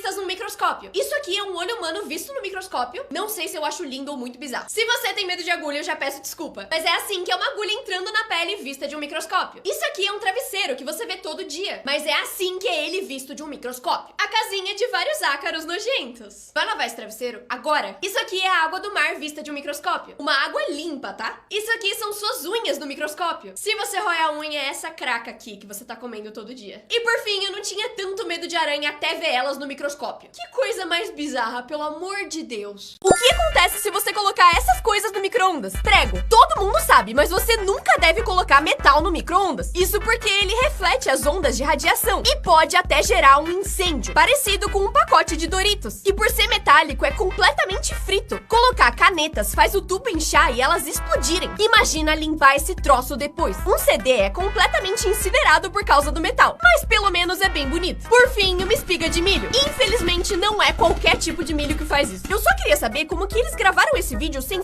vistas no microscópio. Isso aqui é um olho humano visto no microscópio. Não sei se eu acho lindo ou muito bizarro. Se você tem medo de agulha, eu já peço desculpa. Mas é assim que é uma agulha entrando na pele vista de um microscópio. Isso aqui é um travesseiro que você vê todo dia. Mas é assim que é ele visto de um microscópio. A casinha de vários ácaros nojentos. Vai lavar esse travesseiro agora. Isso aqui é a água do mar vista de um microscópio. Uma água limpa, tá? Isso aqui são suas unhas no microscópio. Se você rói a unha, é essa craca aqui que você tá comendo todo dia. E por fim, eu não tinha tanto medo de aranha até ver elas no microscópio. Que coisa mais bizarra, pelo amor de Deus. O que acontece se você colocar essas coisas no micro-ondas? Prego, todo mundo sabe, mas você nunca deve colocar metal no micro-ondas. Isso porque ele reflete as ondas de radiação e pode até gerar um incêndio, parecido com um pacote de Doritos, que por ser metálico é completamente frito. Colocar canetas faz o tubo inchar e elas explodirem. Imagina limpar esse troço depois. Um CD é completamente incinerado por causa do metal, mas pelo menos é bem bonito. Por fim, uma espiga de milho. Infelizmente, não é qualquer tipo de milho que faz isso. Eu só queria saber como que eles gravaram esse vídeo sem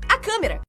a câmera.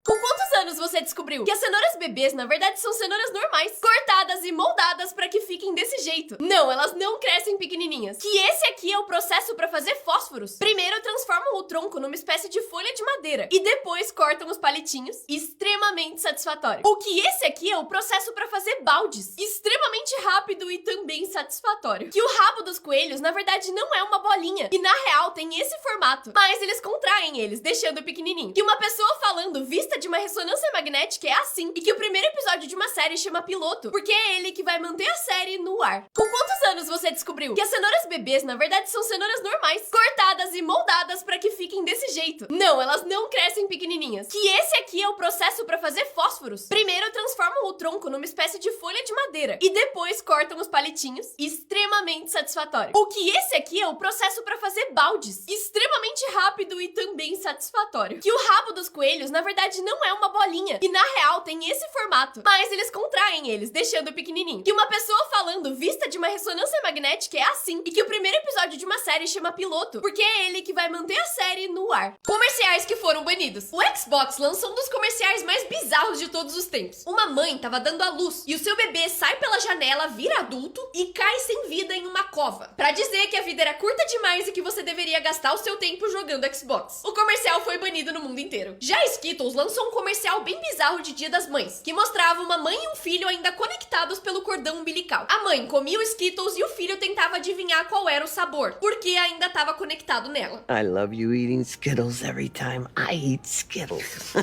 Com quantos anos você descobriu que as cenouras bebês, na verdade, são cenouras normais, cortadas e moldadas pra que fiquem desse jeito? Não, elas não crescem pequenininhas. Que esse aqui é o processo pra fazer fósforos. Primeiro transformam o tronco numa espécie de folha de madeira e depois cortam os palitinhos. Extremamente satisfatório. O que esse aqui é o processo pra fazer baldes. Extremamente rápido e também satisfatório. Que o rabo dos coelhos, na verdade, não é uma bolinha e na real tem esse formato, mas eles contraem eles, deixando pequenininho. Que uma pessoa falando vista de uma ressonância magnética é assim, e que o primeiro episódio de uma série chama piloto, porque é ele que vai manter a série no ar. Com quantos anos você descobriu que as cenouras bebês, na verdade, são cenouras normais, cortadas e moldadas pra que fiquem desse jeito? Não, elas não crescem pequenininhas. Que esse aqui é o processo pra fazer fósforos. Primeiro transformam o tronco numa espécie de folha de madeira e depois cortam os palitinhos. Extremamente satisfatório. O que esse aqui é o processo pra fazer baldes. Extremamente rápido e também satisfatório. Que o rabo dos coelhos, na verdade, não é uma bolinha e na real tem esse formato, mas eles contraem eles, deixando pequenininho. Que uma pessoa falando vista de uma ressonância magnética é assim, e que o primeiro episódio de uma série chama piloto, porque é ele que vai manter a série no ar. Comerciais que foram banidos. O Xbox lançou um dos comerciais mais bizarros de todos os tempos. Uma mãe tava dando à luz e o seu bebê sai pela janela, vira adulto e cai sem vida em uma cova, pra dizer que a vida era curta demais e que você deveria gastar o seu tempo jogando Xbox. O comercial foi banido no mundo inteiro. Já a Skittles lançou um comercial bem bizarro de Dia das Mães, que mostrava uma mãe e um filho ainda conectados pelo cordão umbilical. A mãe comia o Skittles e o filho tentava adivinhar qual era o sabor, porque ainda estava conectado nela. I love you eating Skittles every time I eat Skittles.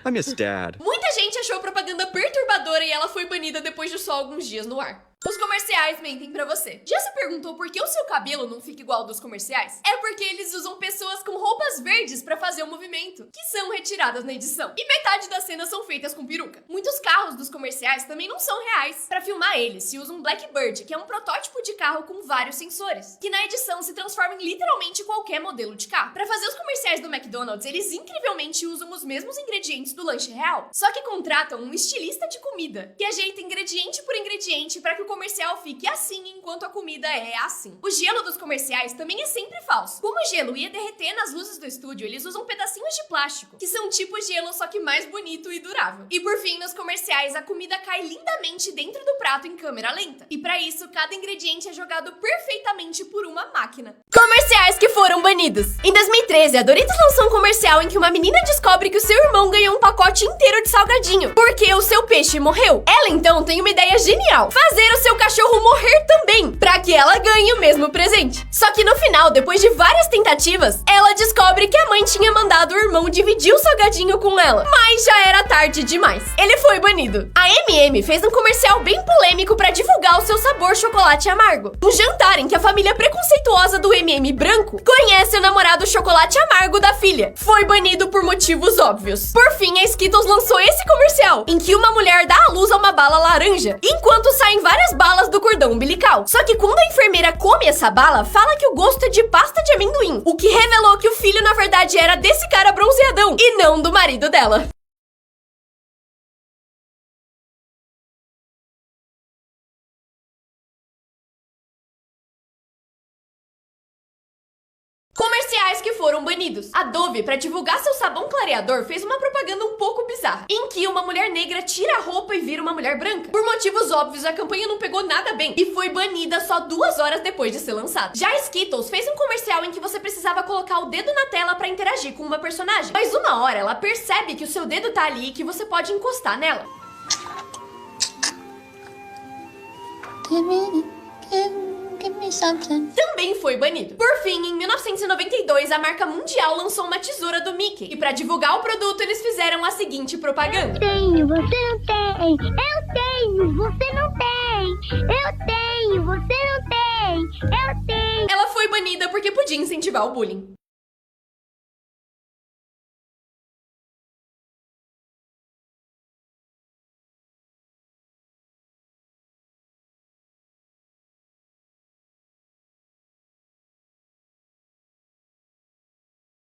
I miss Dad. Muita gente achou a propaganda perturbadora e ela foi banida depois de só alguns dias no ar. Os comerciais mentem pra você. Já se perguntou por que o seu cabelo não fica igual ao dos comerciais? É porque eles usam pessoas com roupas verdes pra fazer o movimento, que são retiradas na edição. E metade das cenas são feitas com peruca. Muitos carros dos comerciais também não são reais. Pra filmar eles, se usa um Blackbird, que é um protótipo de carro com vários sensores, que na edição se transforma em literalmente qualquer modelo de carro. Pra fazer os comerciais do McDonald's, eles incrivelmente usam os mesmos ingredientes do lanche real, só que contratam um estilista de comida, que ajeita ingrediente por ingrediente pra que o comercial fique assim enquanto a comida é assim. O gelo dos comerciais também é sempre falso. Como o gelo ia derreter nas luzes do estúdio, eles usam pedacinhos de plástico, que são tipo gelo, só que mais bonito e durável. E por fim, nos comerciais, a comida cai lindamente dentro do prato em câmera lenta. E pra isso, cada ingrediente é jogado perfeitamente por uma máquina. Comerciais que foram banidos. Em 2013, a Doritos lançou um comercial em que uma menina descobre que o seu irmão ganhou um pacote inteiro de salgadinho, porque o seu peixe morreu. Ela então tem uma ideia genial: fazer o seu cachorro morrer também, pra que ela ganhe o mesmo presente. Só que no final, depois de várias tentativas, ela descobre que a mãe tinha mandado o irmão dividir o salgadinho com ela, mas já era tarde demais. Ele foi banido. A M&M fez um comercial bem polêmico pra divulgar o seu sabor chocolate amargo. Um jantar em que a família preconceituosa do M&M branco conhece o namorado chocolate amargo da filha. Foi banido por motivos óbvios. Por fim, a Skittles lançou esse comercial, em que uma mulher dá à luz a uma bala laranja, enquanto saem várias as balas do cordão umbilical. Só que quando a enfermeira come essa bala, fala que o gosto é de pasta de amendoim, o que revelou que o filho na verdade era desse cara bronzeadão e não do marido dela. Comerciais que foram banidos. A Dove, pra divulgar seu sabão clareador, fez uma propaganda um pouco bizarra, em que uma mulher negra tira a roupa e vira uma mulher branca. Por motivos óbvios, a campanha não pegou nada bem e foi banida só 2 horas depois de ser lançada. Já a Skittles fez um comercial em que você precisava colocar o dedo na tela pra interagir com uma personagem. Mas uma hora ela percebe que o seu dedo tá ali e que você pode encostar nela. Give me something. Também foi banido. Por fim, em 1992, a marca mundial lançou uma tesoura do Mickey. E pra divulgar o produto, eles fizeram a seguinte propaganda. Tenho, você não tem. Eu tenho, você não tem. Eu tenho, você não tem. Eu tenho. Ela foi banida porque podia incentivar o bullying.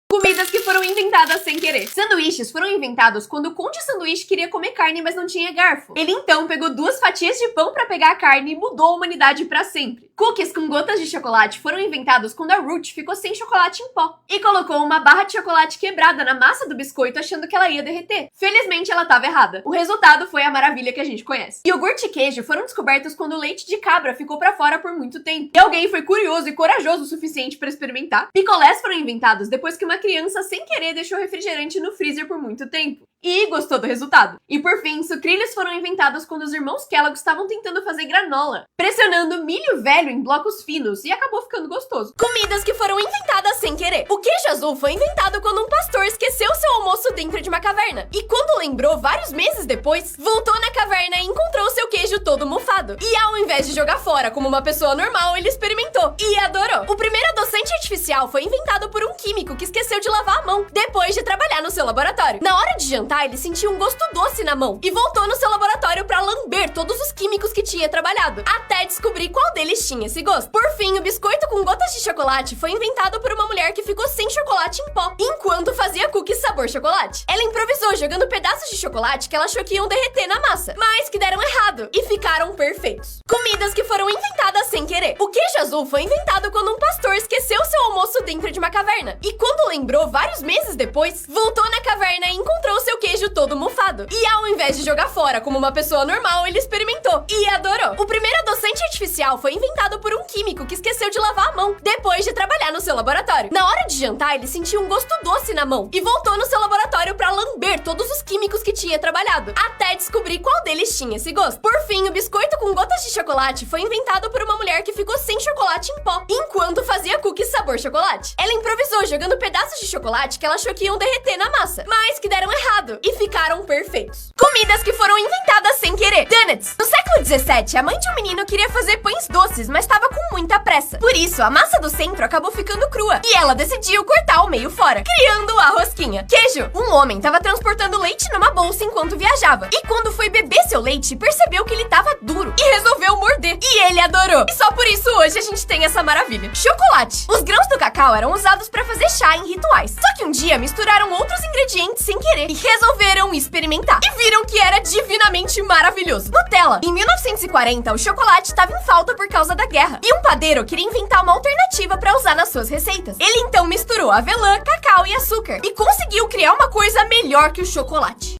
Comidas que foram inventadas sem querer. Sanduíches foram inventados quando o Conde Sanduíche queria comer carne, mas não tinha garfo. Ele então pegou 2 fatias de pão pra pegar a carne e mudou a humanidade pra sempre. Cookies com gotas de chocolate foram inventados quando a Ruth ficou sem chocolate em pó e colocou uma barra de chocolate quebrada na massa do biscoito achando que ela ia derreter. Felizmente ela estava errada. O resultado foi a maravilha que a gente conhece. Iogurte e queijo foram descobertos quando o leite de cabra ficou pra fora por muito tempo. E alguém foi curioso e corajoso o suficiente pra experimentar. Picolés foram inventados depois que uma criança sem querer deixou refrigerante no freezer por muito tempo. E gostou do resultado. E por fim, sucrilhos foram inventados quando os irmãos Kellogg estavam tentando fazer granola, pressionando milho velho em blocos finos, e acabou ficando gostoso. Comidas que foram inventadas sem querer. O queijo azul foi inventado quando um pastor esqueceu seu almoço dentro de uma caverna. E quando lembrou, vários meses depois, voltou na caverna e encontrou seu queijo todo mofado. E ao invés de jogar fora como uma pessoa normal, ele experimentou e adorou. O primeiro adoçante artificial foi inventado por um químico que esqueceu de lavar a mão depois de trabalhar no seu laboratório. Na hora de jantar, ele sentiu um gosto doce na mão e voltou no seu laboratório pra lamber todos os químicos que tinha trabalhado, até descobrir qual deles tinha esse gosto. Por fim, o biscoito com gotas de chocolate foi inventado por uma mulher que ficou sem chocolate em pó, enquanto fazia cookies sabor chocolate. Ela improvisou jogando pedaços de chocolate que ela achou que iam derreter na massa, mas que deram errado e ficaram perfeitos. Comidas que foram inventadas sem querer. O queijo azul foi inventado quando um pastor esqueceu seu almoço dentro de uma caverna. E quando lembrou, vários meses depois, voltou na caverna e encontrou seu queijo todo mofado. E ao invés de jogar fora como uma pessoa normal, ele experimentou e adorou. O primeiro adoçante artificial foi inventado por um químico que esqueceu de lavar a mão depois de trabalhar no seu laboratório. Na hora de jantar, ele sentiu um gosto doce na mão e voltou no seu laboratório pra lamber todos os químicos que tinha trabalhado, até descobrir qual deles tinha esse gosto. Por fim, o biscoito com gotas de chocolate foi inventado por uma mulher que ficou sem chocolate em pó, enquanto fazia cookies sabor chocolate. Ela improvisou jogando pedaços de chocolate que ela achou que iam derreter na massa, mas que deram errado e ficaram perfeitos. Comidas que foram inventadas sem querer. Donuts. No século 17, a mãe de um menino queria fazer pães doces, mas estava com muita pressa. Por isso, a massa do centro acabou ficando crua e ela decidiu cortar o meio fora, criando a rosquinha. Queijo. Um homem estava transportando leite numa bolsa enquanto viajava e quando foi beber seu leite, percebeu que ele estava duro e resolveu morder. E ele adorou. E só por isso hoje a gente tem essa maravilha. Chocolate. Os grãos do cacau eram usados para fazer chá em rituais. Só que um dia misturaram outros ingredientes sem querer e resolveram experimentar. E viram que era divinamente maravilhoso. Nutella. Em 1940, o chocolate estava em falta por causa da guerra. E um padeiro queria inventar uma alternativa para usar nas suas receitas. Ele então misturou avelã, cacau e açúcar. E conseguiu criar uma coisa melhor que o chocolate.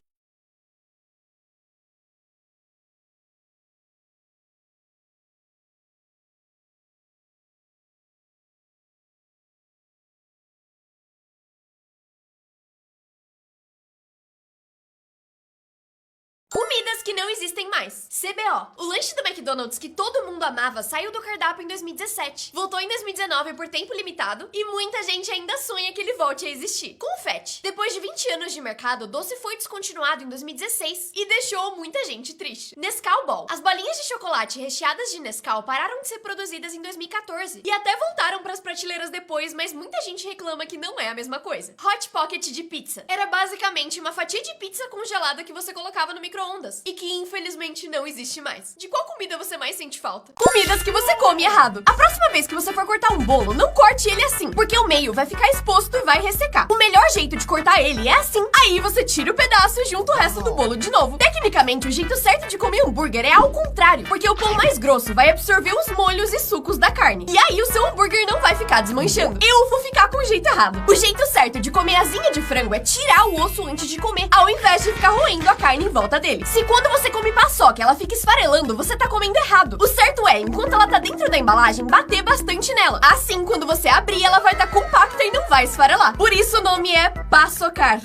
Comidas que não existem mais. CBO. O lanche do McDonald's que todo mundo amava saiu do cardápio em 2017. Voltou em 2019 por tempo limitado e muita gente ainda sonha que ele volte a existir. Confete. Depois de 20 anos de mercado, o doce foi descontinuado em 2016 e deixou muita gente triste. Nescau Ball. As bolinhas de chocolate recheadas de Nescau pararam de ser produzidas em 2014 e até voltaram para as prateleiras depois, mas muita gente reclama que não é a mesma coisa. Hot Pocket de pizza. Era basicamente uma fatia de pizza congelada que você colocava no micro-ondas micro-ondas e que infelizmente não existe mais. De qual comida você mais sente falta? Comidas que você come errado. A próxima vez que você for cortar um bolo, não corte ele assim, porque o meio vai ficar exposto e vai ressecar. O melhor jeito de cortar ele é assim. Aí você tira o pedaço e junta o resto do bolo de novo. Tecnicamente, o jeito certo de comer hambúrguer é ao contrário, porque o pão mais grosso vai absorver os molhos e sucos da carne. E aí o seu hambúrguer não vai ficar desmanchando. Eu vou ficar com o jeito errado. O jeito certo de comer asinha de frango é tirar o osso antes de comer, ao invés de ficar roendo a carne em volta dele. Se quando você come paçoca ela fica esfarelando, você tá comendo errado. O certo é, enquanto ela tá dentro da embalagem, bater bastante nela. Assim, quando você abrir, ela vai estar compacta e não vai esfarelar. Por isso o nome é paçocar.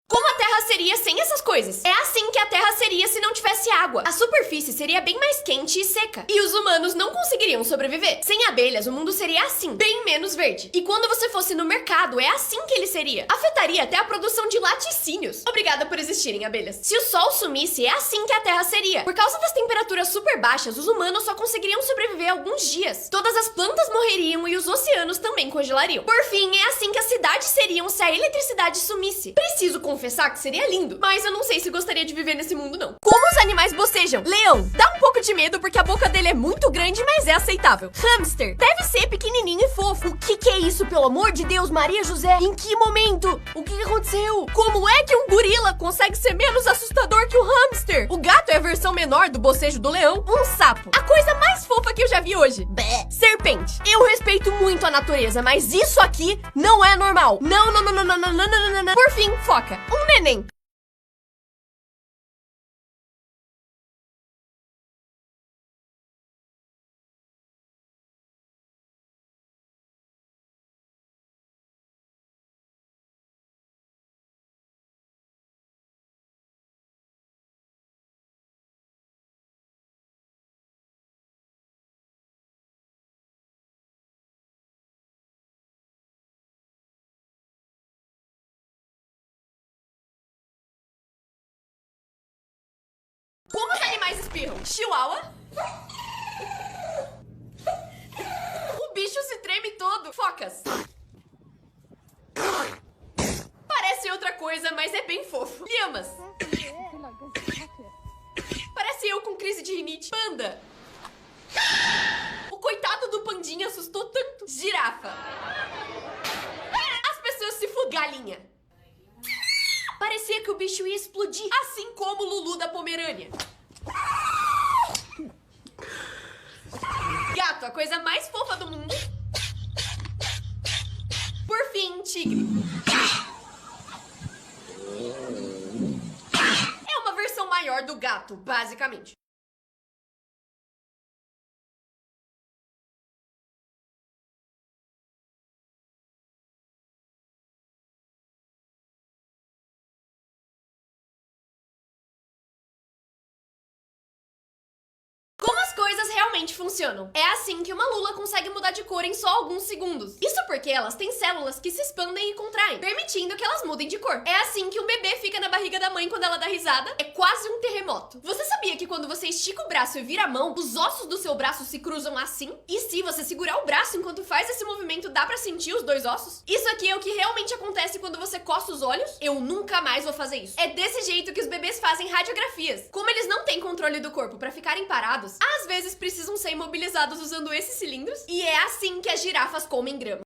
Como a Terra seria sem essas coisas? É assim que a Terra seria se não tivesse água. A superfície seria bem mais quente e seca. E os humanos não conseguiriam sobreviver. Sem abelhas, o mundo seria assim, bem menos verde. E quando você fosse no mercado, é assim que ele seria. Afetaria até a produção de laticínios. Obrigada por existirem, abelhas. Se o sol sumisse, é assim que a Terra seria. Por causa das temperaturas super baixas, os humanos só conseguiriam sobreviver alguns dias. Todas as plantas morreriam e os oceanos também congelariam. Por fim, é assim que as cidades seriam se a eletricidade sumisse. Preciso confessar que seria lindo, mas eu não sei se gostaria de viver nesse mundo, não. Como os animais bocejam? Leão, dá um pouco de medo porque a boca dele é muito grande, mas é aceitável. Hamster, deve ser pequenininho e fofo. O que é isso, pelo amor de Deus, Maria José? Em que momento? O que aconteceu? Como é que um gorila consegue ser menos assustador que o hamster? O gato é a versão menor do bocejo do leão. Um sapo, a coisa mais fofa que eu já vi hoje. Bé. Serpente, eu respeito muito a natureza, mas isso aqui não é normal. Não. Por fim, foca. Um neném. Como os animais espirram? Chihuahua? O bicho se treme todo. Focas. Parece outra coisa, mas é bem fofo. Lhamas. Parece eu com crise de rinite. Panda. O coitado do pandinha assustou tanto. Girafa. As pessoas se fudem. Galinha. Parecia que o bicho ia explodir, assim como o Lulu da Pomerânia. Gato, a coisa mais fofa do mundo. Por fim, tigre. É uma versão maior do gato, basicamente. Como as coisas realmente funcionam? É assim que uma lula consegue mudar de cor em só alguns segundos. Isso porque elas têm células que se expandem e contraem, permitindo que elas mudem de cor. É assim que um bebê fica na barriga da mãe quando ela dá risada. É quase um terremoto. Você sabia que quando você estica o braço e vira a mão, os ossos do seu braço se cruzam assim? E se você segurar o braço enquanto faz esse movimento, dá pra sentir os dois ossos? Isso aqui é o que realmente acontece quando você coça os olhos. Eu nunca mais vou fazer isso. É desse jeito que os bebês fazem radiografias. Como eles não têm controle do corpo pra ficarem parados, às vezes precisam ser imobilizados usando esses cilindros. E é assim que as girafas comem grama.